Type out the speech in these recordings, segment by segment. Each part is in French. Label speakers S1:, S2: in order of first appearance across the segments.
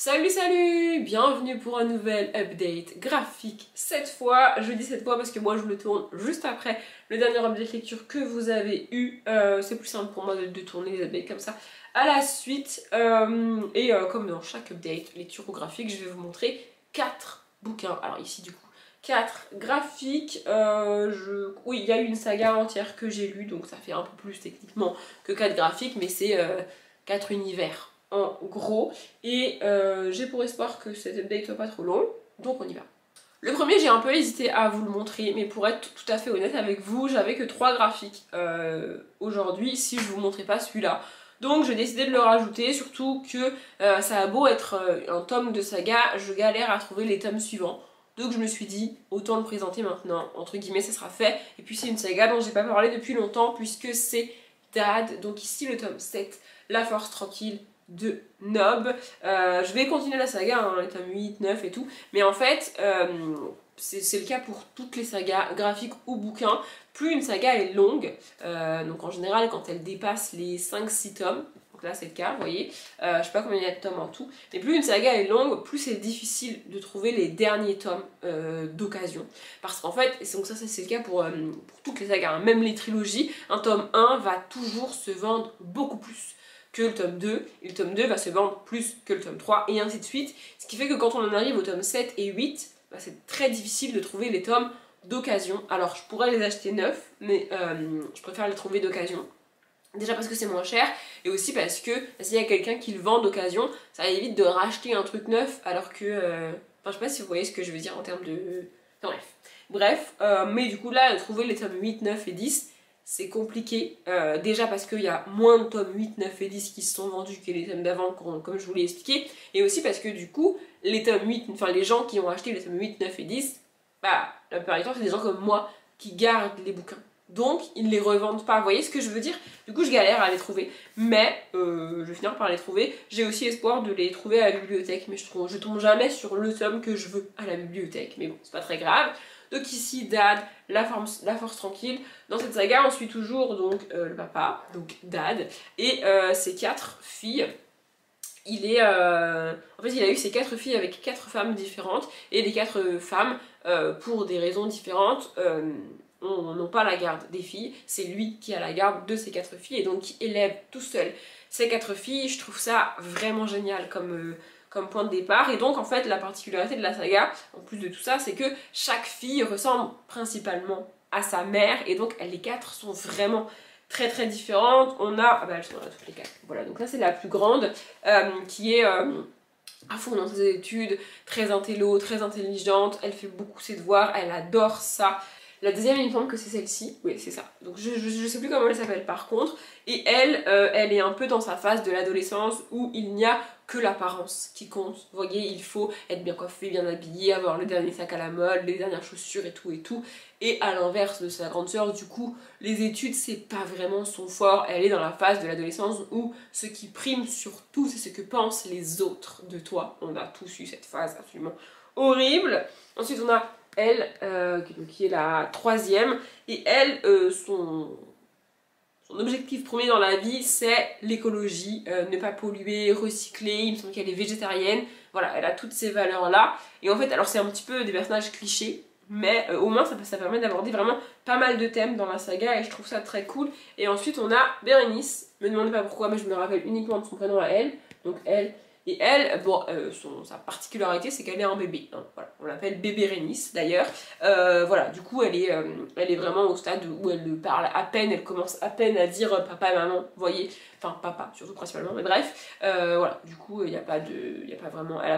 S1: Salut salut, bienvenue pour un nouvel update graphique. Cette fois, je dis cette fois parce que moi je le tourne juste après le dernier update lecture que vous avez eu. C'est plus simple pour moi de tourner les updates comme ça à la suite. Comme dans chaque update lecture ou graphique, je vais vous montrer 4 bouquins. Alors ici du coup, 4 graphiques. Oui, il y a eu une saga entière que j'ai lue, donc ça fait un peu plus techniquement que 4 graphiques, mais c'est 4 univers en gros, et j'ai pour espoir que cet update soit pas trop long, donc on y va. Le premier, j'ai un peu hésité à vous le montrer, mais pour être tout à fait honnête avec vous, j'avais que 3 graphiques aujourd'hui si je vous montrais pas celui-là. Donc j'ai décidé de le rajouter, surtout que ça a beau être un tome de saga, je galère à trouver les tomes suivants. Donc je me suis dit, autant le présenter maintenant, entre guillemets ça sera fait. Et puis c'est une saga dont j'ai pas parlé depuis longtemps, puisque c'est Dad, donc ici le tome 7, La Force Tranquille de Nob. Je vais continuer la saga, hein, les tomes 8, 9 et tout, mais en fait, c'est le cas pour toutes les sagas, graphiques ou bouquins. Plus une saga est longue, donc en général quand elle dépasse les 5-6 tomes, donc là c'est le cas, vous voyez, je sais pas combien il y a de tomes en tout, mais plus une saga est longue, plus c'est difficile de trouver les derniers tomes d'occasion. Parce qu'en fait, et donc ça c'est le cas pour toutes les sagas, hein, même les trilogies, un tome 1 va toujours se vendre beaucoup plus que le tome 2, et le tome 2 va se vendre plus que le tome 3, et ainsi de suite. Ce qui fait que quand on en arrive au tome 7 et 8, bah, c'est très difficile de trouver les tomes d'occasion. Alors je pourrais les acheter neufs, mais je préfère les trouver d'occasion. Déjà parce que c'est moins cher, et aussi parce que s'il y a quelqu'un qui le vend d'occasion, ça évite de racheter un truc neuf, alors que... Enfin je sais pas si vous voyez ce que je veux dire en termes de... Enfin, bref, mais du coup là, trouver les tomes 8, 9 et 10, c'est compliqué, déjà parce qu'il y a moins de tomes 8, 9 et 10 qui se sont vendus que les tomes d'avant, comme je vous l'ai expliqué, et aussi parce que du coup, les tomes 8, enfin les gens qui ont acheté les tomes 8, 9 et 10, bah, la plupart du temps, c'est des gens comme moi qui gardent les bouquins. Donc, ils ne les revendent pas, vous voyez ce que je veux dire? Du coup, je galère à les trouver, mais je vais finir par les trouver. J'ai aussi espoir de les trouver à la bibliothèque, mais je tombe jamais sur le tome que je veux à la bibliothèque, mais bon, c'est pas très grave. Donc ici, Dad, la force tranquille. Dans cette saga, on suit toujours donc le papa, donc Dad, et ses 4 filles. En fait, il a eu ses 4 filles avec 4 femmes différentes, et les 4 femmes, pour des raisons différentes, n'ont pas la garde des filles. C'est lui qui a la garde de ses 4 filles, et donc qui élève tout seul ces 4 filles. Je trouve ça vraiment génial comme point de départ, et donc en fait la particularité de la saga, en plus de tout ça, c'est que chaque fille ressemble principalement à sa mère, et donc les 4 sont vraiment très très différentes. On a, ah bah elles sont là toutes les 4, voilà, donc là c'est la plus grande, qui est à fond dans ses études, très intello, très intelligente, elle fait beaucoup ses devoirs, elle adore ça. La deuxième, il me semble que c'est celle-ci, oui c'est ça, donc je sais plus comment elle s'appelle par contre, et elle est un peu dans sa phase de l'adolescence où il n'y a que l'apparence qui compte, vous voyez, il faut être bien coiffé, bien habillé, avoir le dernier sac à la mode, les dernières chaussures et tout, et à l'inverse de sa grande sœur, du coup, les études c'est pas vraiment son fort, elle est dans la phase de l'adolescence où ce qui prime surtout c'est ce que pensent les autres de toi, on a tous eu cette phase absolument horrible. Ensuite on a elle, qui est la 3e, et elle, son objectif premier dans la vie, c'est l'écologie, ne pas polluer, recycler, il me semble qu'elle est végétarienne, voilà, elle a toutes ces valeurs-là, et en fait, alors c'est un petit peu des personnages clichés, mais au moins ça permet d'aborder vraiment pas mal de thèmes dans la saga, et je trouve ça très cool. Et ensuite on a Bérénice, me demandez pas pourquoi, mais je me le rappelle uniquement de son prénom à elle, donc elle. Et elle, bon, sa particularité c'est qu'elle est un bébé, hein, voilà. On l'appelle bébé Bérénice d'ailleurs, voilà, du coup elle est vraiment au stade où elle parle à peine, elle commence à peine à dire papa et maman, vous voyez, enfin papa surtout principalement, mais bref, voilà, du coup il n'y a pas vraiment, elle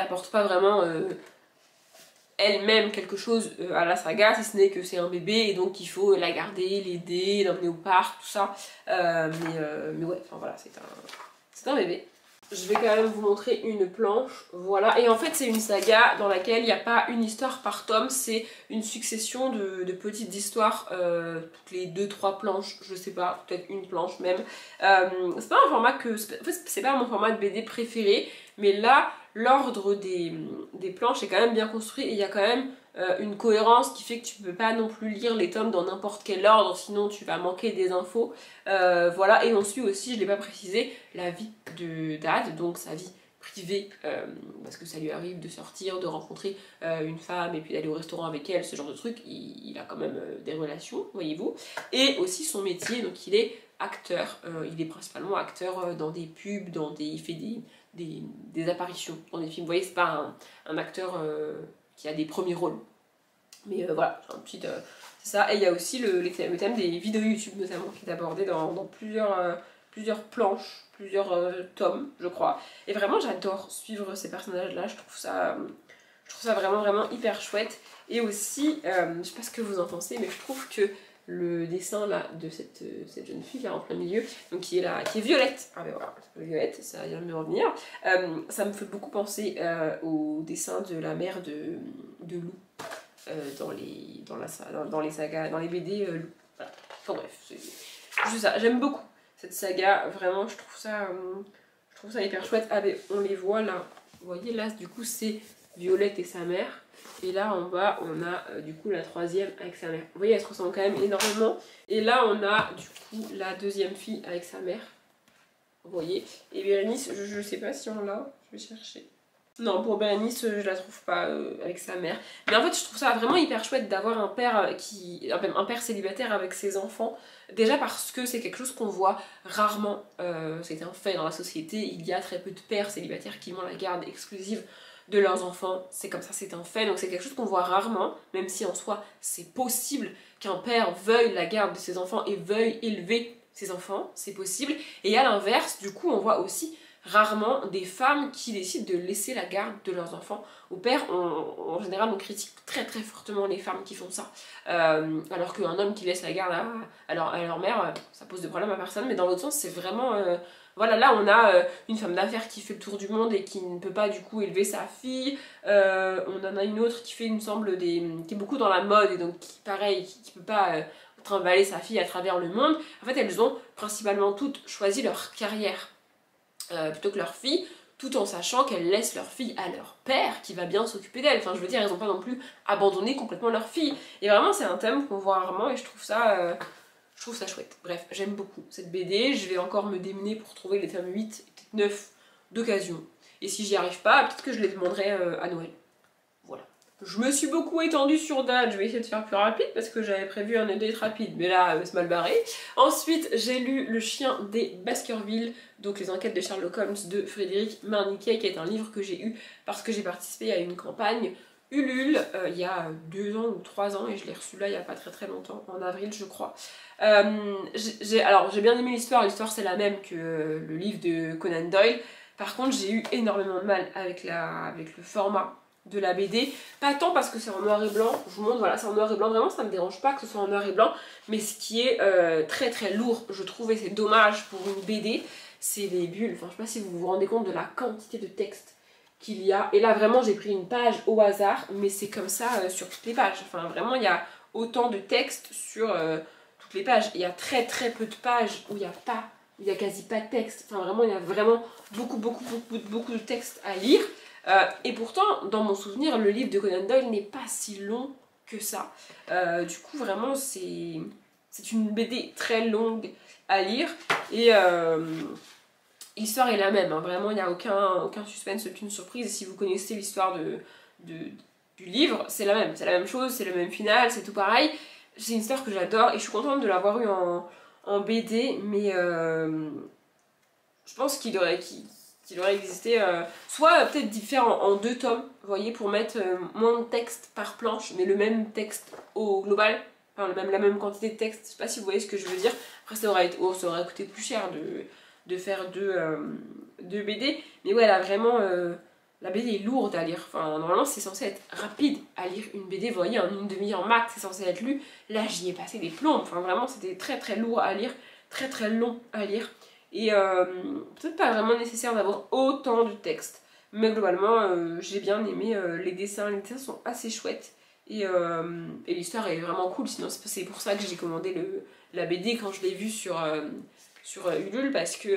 S1: apporte pas vraiment elle-même quelque chose à la saga, si ce n'est que c'est un bébé et donc il faut la garder, l'aider, l'emmener au parc, tout ça, mais ouais, enfin voilà, c'est un bébé. Je vais quand même vous montrer une planche, voilà, et en fait c'est une saga dans laquelle il n'y a pas une histoire par tome, c'est une succession de petites histoires, toutes les 2-3 planches, je sais pas, peut-être une planche même. C'est pas un format que, en fait c'est pas mon format de BD préféré, mais là l'ordre des planches est quand même bien construit, et il y a quand même une cohérence qui fait que tu peux pas non plus lire les tomes dans n'importe quel ordre, sinon tu vas manquer des infos. Voilà, et on suit aussi, je l'ai pas précisé, la vie d'Ad, donc sa vie privée, parce que ça lui arrive de sortir, de rencontrer une femme et puis d'aller au restaurant avec elle, ce genre de truc. Il a quand même des relations, voyez-vous. Et aussi son métier, donc il est acteur, il est principalement acteur dans des pubs, il fait des apparitions dans des films. Vous voyez, c'est pas un acteur qui a des premiers rôles. Mais voilà, c'est ça. Et il y a aussi le thème des vidéos YouTube notamment qui est abordé dans plusieurs planches, plusieurs tomes, je crois. Et vraiment, j'adore suivre ces personnages-là. Je trouve ça vraiment hyper chouette. Et aussi, je sais pas ce que vous en pensez, mais je trouve que le dessin là de cette jeune fille là en plein milieu, donc qui est Violette, ah ben voilà, Violette, ça vient de me revenir, ça me fait beaucoup penser au dessin de la mère de Lou dans les sagas, dans les BD Lou. Voilà. Enfin bref, c'est juste ça, j'aime beaucoup cette saga, vraiment je trouve ça hyper chouette. Ah ben on les voit là, vous voyez là du coup c'est Violette et sa mère. Et là en bas on a du coup la troisième avec sa mère. Vous voyez, elle se ressemble quand même énormément. Et là on a du coup la deuxième fille avec sa mère. Vous voyez. Et Bérénice, je sais pas si on l'a, je vais chercher. Non, pour Bérénice, je la trouve pas avec sa mère. Mais en fait, je trouve ça vraiment hyper chouette d'avoir un père un père célibataire avec ses enfants. Déjà parce que c'est quelque chose qu'on voit rarement. C'est un fait dans la société. Il y a très peu de pères célibataires qui ont la garde exclusive de leurs enfants, c'est comme ça, c'est un fait, donc c'est quelque chose qu'on voit rarement, même si en soi c'est possible qu'un père veuille la garde de ses enfants et veuille élever ses enfants, c'est possible. Et à l'inverse, du coup on voit aussi rarement des femmes qui décident de laisser la garde de leurs enfants au père. En général on critique très fortement les femmes qui font ça, alors qu'un homme qui laisse la garde à leur mère, ça pose de problème à personne, mais dans l'autre sens c'est vraiment... Voilà, là on a une femme d'affaires qui fait le tour du monde et qui ne peut pas du coup élever sa fille. On en a une autre qui fait, il me semble, qui est beaucoup dans la mode et donc pareil, qui peut pas trimballer sa fille à travers le monde. En fait, elles ont principalement toutes choisi leur carrière plutôt que leur fille, tout en sachant qu'elles laissent leur fille à leur père qui va bien s'occuper d'elle. Enfin, je veux dire, elles n'ont pas non plus abandonné complètement leur fille. Et vraiment, c'est un thème qu'on voit rarement et je trouve ça chouette. Bref, j'aime beaucoup cette BD. Je vais encore me démener pour trouver les tomes 8 et peut-être 9 d'occasion. Et si j'y arrive pas, peut-être que je les demanderai à Noël. Voilà. Je me suis beaucoup étendue sur date. Je vais essayer de faire plus rapide parce que j'avais prévu un update rapide. Mais là, c'est mal barré. Ensuite, j'ai lu Le chien des Baskerville. Donc les enquêtes de Sherlock Holmes de Frédéric Marniquet, qui est un livre que j'ai eu parce que j'ai participé à une campagne Ulule il y a 2 ans ou 3 ans et je l'ai reçu là il y a pas très longtemps, en avril je crois. J'ai bien aimé l'histoire c'est la même que le livre de Conan Doyle. Par contre j'ai eu énormément de mal avec le format de la BD, pas tant parce que c'est en noir et blanc, je vous montre, voilà, c'est en noir et blanc, vraiment ça me dérange pas que ce soit en noir et blanc, mais ce qui est très lourd, je trouve, et c'est dommage pour une BD, c'est les bulles. Enfin je sais pas si vous vous rendez compte de la quantité de texte qu'il y a, et là vraiment j'ai pris une page au hasard, mais c'est comme ça sur toutes les pages, enfin vraiment il y a autant de texte sur toutes les pages, il y a très peu de pages où il y a quasi pas de texte, enfin vraiment il y a vraiment beaucoup de texte à lire, et pourtant dans mon souvenir le livre de Conan Doyle n'est pas si long que ça, du coup vraiment c'est une BD très longue à lire, et l'histoire est la même, hein. Vraiment il n'y a aucun suspense, aucune surprise, et si vous connaissez l'histoire du livre, c'est la même chose, c'est le même final, c'est tout pareil. C'est une histoire que j'adore et je suis contente de l'avoir eu en BD, mais je pense qu'il aurait existé soit peut-être différent en 2 tomes, vous voyez, pour mettre moins de texte par planche, mais le même texte au global, enfin la même quantité de texte, je sais pas si vous voyez ce que je veux dire. Après ça aurait coûté plus cher de faire deux BD, mais ouais là vraiment la BD est lourde à lire, enfin normalement c'est censé être rapide à lire une BD, vous voyez, en une demi-heure max c'est censé être lu, là j'y ai passé des plombs, enfin vraiment c'était très lourd à lire, très long à lire, et peut-être pas vraiment nécessaire d'avoir autant de texte, mais globalement j'ai bien aimé les dessins sont assez chouettes, et l'histoire est vraiment cool, sinon c'est pour ça que j'ai commandé la BD quand je l'ai vue sur Ulule, parce que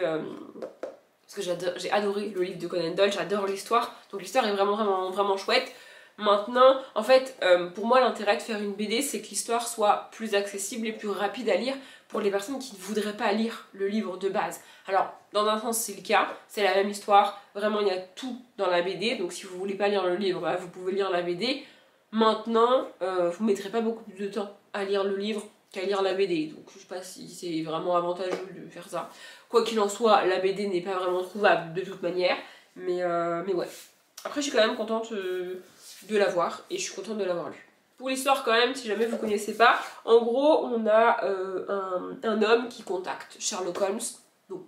S1: j'ai adoré le livre de Conan Doyle, j'adore l'histoire, donc l'histoire est vraiment chouette. Maintenant, en fait, pour moi l'intérêt de faire une BD, c'est que l'histoire soit plus accessible et plus rapide à lire pour les personnes qui ne voudraient pas lire le livre de base. Alors, dans un sens c'est le cas, c'est la même histoire, vraiment il y a tout dans la BD, donc si vous voulez pas lire le livre, bah, vous pouvez lire la BD. Maintenant, vous ne mettrez pas beaucoup plus de temps à lire le livre qu'à lire la BD, donc je sais pas si c'est vraiment avantageux de faire ça. Quoi qu'il en soit, la BD n'est pas vraiment trouvable de toute manière, mais ouais. Après je suis quand même contente de l'avoir, et je suis contente de l'avoir lu. Pour l'histoire quand même, si jamais vous connaissez pas, en gros on a un homme qui contacte Sherlock Holmes, donc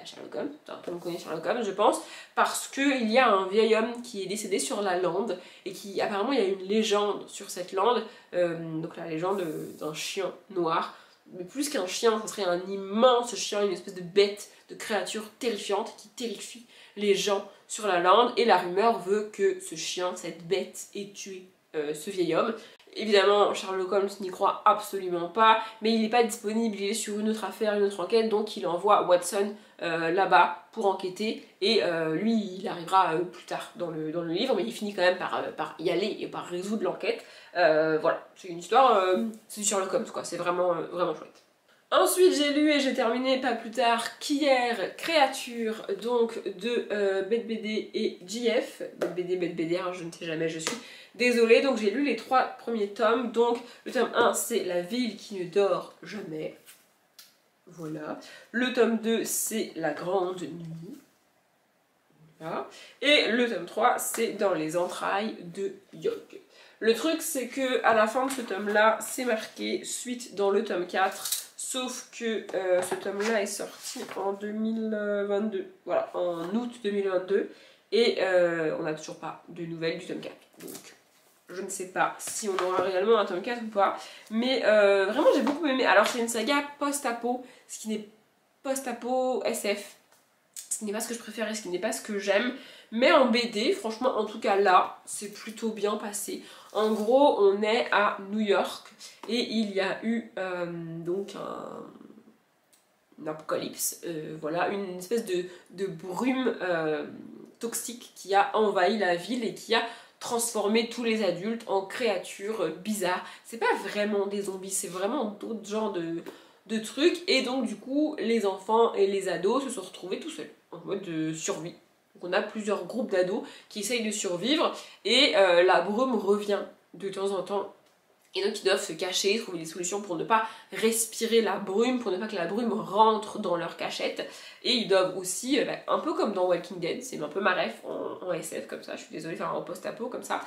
S1: Sherlock Holmes, tout le monde connaît Sherlock Holmes je pense, parce qu'il y a un vieil homme qui est décédé sur la lande, et qui apparemment il y a une légende sur cette lande, donc la légende d'un chien noir, mais plus qu'un chien, ça serait un immense chien, une espèce de bête, de créature terrifiante qui terrifie les gens sur la lande, et la rumeur veut que ce chien, cette bête, ait tué ce vieil homme. Évidemment, Sherlock Holmes n'y croit absolument pas, mais il n'est pas disponible, il est sur une autre affaire, une autre enquête, donc il envoie Watson là-bas pour enquêter, et lui il arrivera plus tard dans le livre, mais il finit quand même par y aller et par résoudre l'enquête. Voilà, c'est une histoire, c'est du Sherlock Holmes quoi, c'est vraiment, vraiment chouette. Ensuite j'ai lu et j'ai terminé pas plus tard qu'hier Créature, donc de Bête BD et JF, Bête BD, hein, je ne sais jamais, je suis désolée. Donc j'ai lu les 3 premiers tomes, donc le tome 1 c'est La ville qui ne dort jamais, voilà. Le tome 2 c'est La grande nuit, voilà. Et le tome 3 c'est Dans les entrailles de Yog. Le truc c'est que à la fin de ce tome là c'est marqué suite dans le tome 4. Sauf que ce tome-là est sorti en 2022, voilà, en août 2022, et on n'a toujours pas de nouvelles du tome 4. Donc je ne sais pas si on aura réellement un tome 4 ou pas, mais vraiment j'ai beaucoup aimé. Alors c'est une saga post-apo, ce qui n'est post-apo SF, ce qui n'est pas ce que je préfère et ce qui n'est pas ce que j'aime, mais en BD, franchement, en tout cas là, c'est plutôt bien passé. En gros, on est à New York et il y a eu donc un apocalypse, voilà, une espèce de brume toxique qui a envahi la ville et qui a transformé tous les adultes en créatures bizarres. C'est pas vraiment des zombies, c'est vraiment d'autres genres de trucs, et donc du coup, les enfants et les ados se sont retrouvés tout seuls, en mode de survie. Donc on a plusieurs groupes d'ados qui essayent de survivre, et la brume revient de temps en temps. Et donc ils doivent se cacher, trouver des solutions pour ne pas respirer la brume, pour ne pas que la brume rentre dans leur cachette. Et ils doivent aussi, un peu comme dans Walking Dead, c'est un peu ma ref en SF comme ça, je suis désolée, enfin en post-apo comme ça,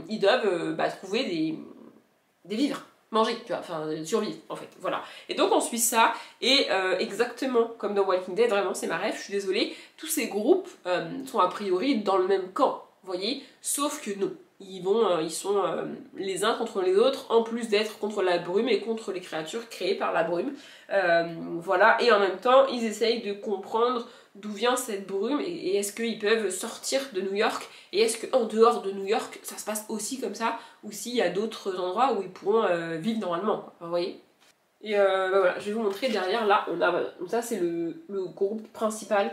S1: ils doivent trouver des vivres, manger, tu vois, enfin survivre en fait, voilà. Et donc on suit ça, et exactement comme dans Walking Dead, vraiment c'est ma ref, je suis désolée, tous ces groupes sont a priori dans le même camp, vous voyez, sauf que non. Ils sont les uns contre les autres, en plus d'être contre la brume et contre les créatures créées par la brume. Voilà, et en même temps, ils essayent de comprendre d'où vient cette brume, et est-ce qu'ils peuvent sortir de New York, et est-ce qu'en dehors de New York, ça se passe aussi comme ça, ou s'il y a d'autres endroits où ils pourront vivre normalement, quoi. Vous voyez. Et voilà, je vais vous montrer derrière, là, on a, ça c'est le groupe principal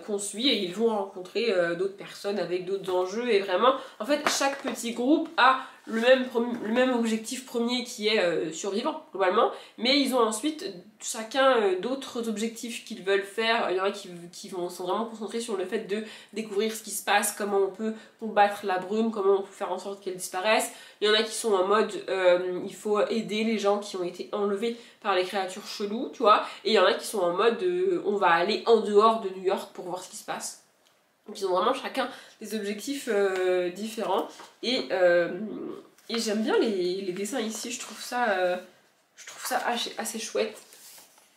S1: qu'on suit, et ils vont rencontrer d'autres personnes avec d'autres enjeux, et vraiment, en fait, chaque petit groupe a le même objectif premier qui est survivant, globalement, mais ils ont ensuite chacun d'autres objectifs qu'ils veulent faire. Il y en a qui sont vraiment concentrés sur le fait de découvrir ce qui se passe, comment on peut combattre la brume, comment on peut faire en sorte qu'elle disparaisse. Il y en a qui sont en mode il faut aider les gens qui ont été enlevés par les créatures cheloues, tu vois, et il y en a qui sont en mode on va aller en dehors de New York pour voir ce qui se passe. Donc ils ont vraiment chacun des objectifs différents, et j'aime bien les dessins ici, je trouve ça assez chouette,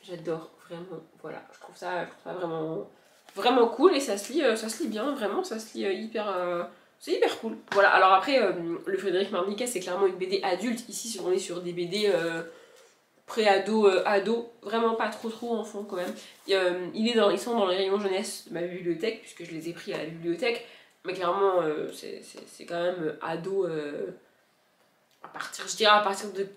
S1: j'adore vraiment, voilà, je trouve ça vraiment, vraiment cool, et ça se lit bien, vraiment, ça se lit hyper... c'est hyper cool. Voilà, alors après, le Frédéric Marniquet, c'est clairement une BD adulte. Ici, on est sur des BD pré-ado, ado, vraiment pas trop enfant quand même. Ils sont dans les rayons jeunesse de ma bibliothèque, puisque je les ai pris à la bibliothèque. Mais clairement, c'est quand même ado, je dirais à partir de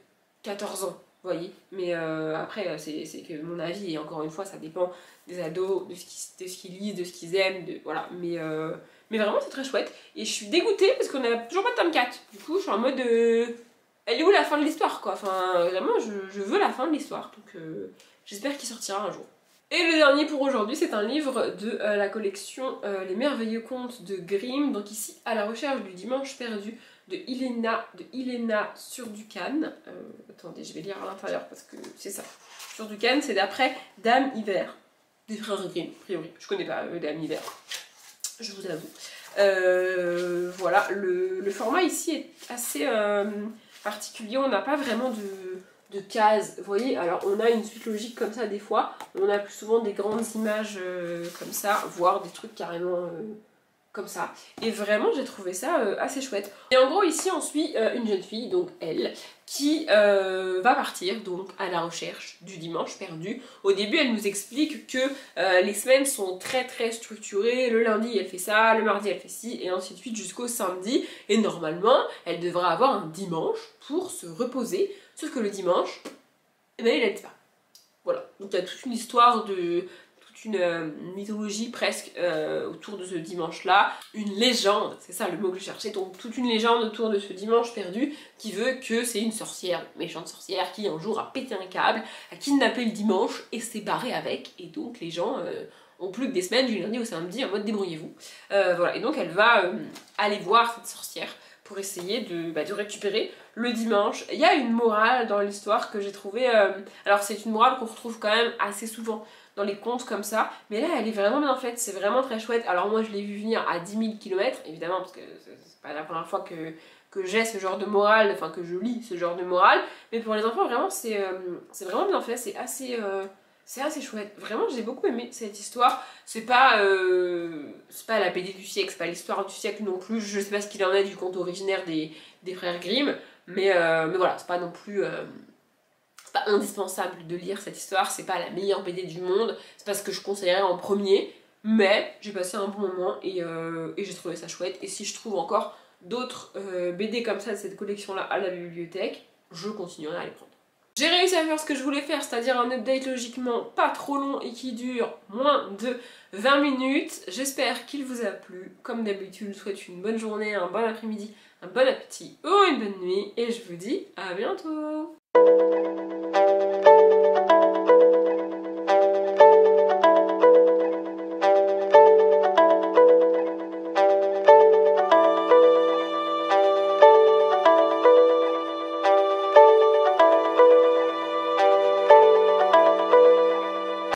S1: 14 ans, vous voyez. Mais après, c'est que mon avis, et encore une fois, ça dépend des ados, de ce qu'ils lisent, de ce qu'ils aiment, voilà. Mais Mais vraiment c'est très chouette. Et je suis dégoûtée parce qu'on n'a toujours pas de tome 4. Du coup je suis en mode... elle est où la fin de l'histoire quoi? Enfin vraiment je veux la fin de l'histoire. Donc j'espère qu'il sortira un jour. Et le dernier pour aujourd'hui, c'est un livre de la collection Les Merveilleux Contes de Grimm. Donc ici, À la recherche du dimanche perdu de Iléna Surducan. Attendez, je vais lire à l'intérieur parce que c'est ça. Surducan, c'est d'après Dame Hiver, des frères Grimm, a priori. Je connais pas Dame Hiver, je vous avoue. Voilà, le format ici est assez particulier. On n'a pas vraiment de cases, vous voyez, alors on a une suite logique comme ça des fois, on a plus souvent des grandes images comme ça, voire des trucs carrément comme ça, et vraiment j'ai trouvé ça assez chouette. Et en gros ici on suit une jeune fille, donc elle, qui va partir donc à la recherche du dimanche perdu. Au début elle nous explique que les semaines sont très structurées, le lundi elle fait ça, le mardi elle fait ci, et ainsi de suite jusqu'au samedi, et normalement elle devrait avoir un dimanche pour se reposer. Sauf que le dimanche, eh ben, il n'aide pas. Voilà. Donc il y a toute une histoire toute une mythologie presque autour de ce dimanche-là. Une légende, c'est ça le mot que je cherchais. Donc toute une légende autour de ce dimanche perdu qui veut que c'est une sorcière, une méchante sorcière qui un jour a pété un câble, a kidnappé le dimanche et s'est barrée avec. Et donc les gens ont plus que des semaines du lundi au samedi en mode débrouillez-vous. Voilà. Et donc elle va aller voir cette sorcière pour essayer de récupérer le dimanche. Il y a une morale dans l'histoire que j'ai trouvée... alors c'est une morale qu'on retrouve quand même assez souvent dans les contes comme ça, mais là elle est vraiment bien faite, c'est vraiment très chouette. Alors moi je l'ai vu venir à 10 000 km, évidemment, parce que c'est pas la première fois que j'ai ce genre de morale, enfin que je lis ce genre de morale, mais pour les enfants vraiment c'est vraiment bien fait, c'est assez chouette. Vraiment j'ai beaucoup aimé cette histoire. C'est pas la BD du siècle, c'est pas l'histoire du siècle non plus, je sais pas ce qu'il en est du conte originaire des frères Grimm, mais voilà, c'est pas non plus... c'est pas indispensable de lire cette histoire, c'est pas la meilleure BD du monde, c'est pas ce que je conseillerais en premier, mais j'ai passé un bon moment et j'ai trouvé ça chouette. Et si je trouve encore d'autres BD comme ça de cette collection-là à la bibliothèque, je continuerai à les prendre. J'ai réussi à faire ce que je voulais faire, c'est-à-dire un update logiquement pas trop long et qui dure moins de 20 minutes. J'espère qu'il vous a plu. Comme d'habitude, je vous souhaite une bonne journée, un bon après-midi, un bon appétit ou une bonne nuit. Et je vous dis à bientôt.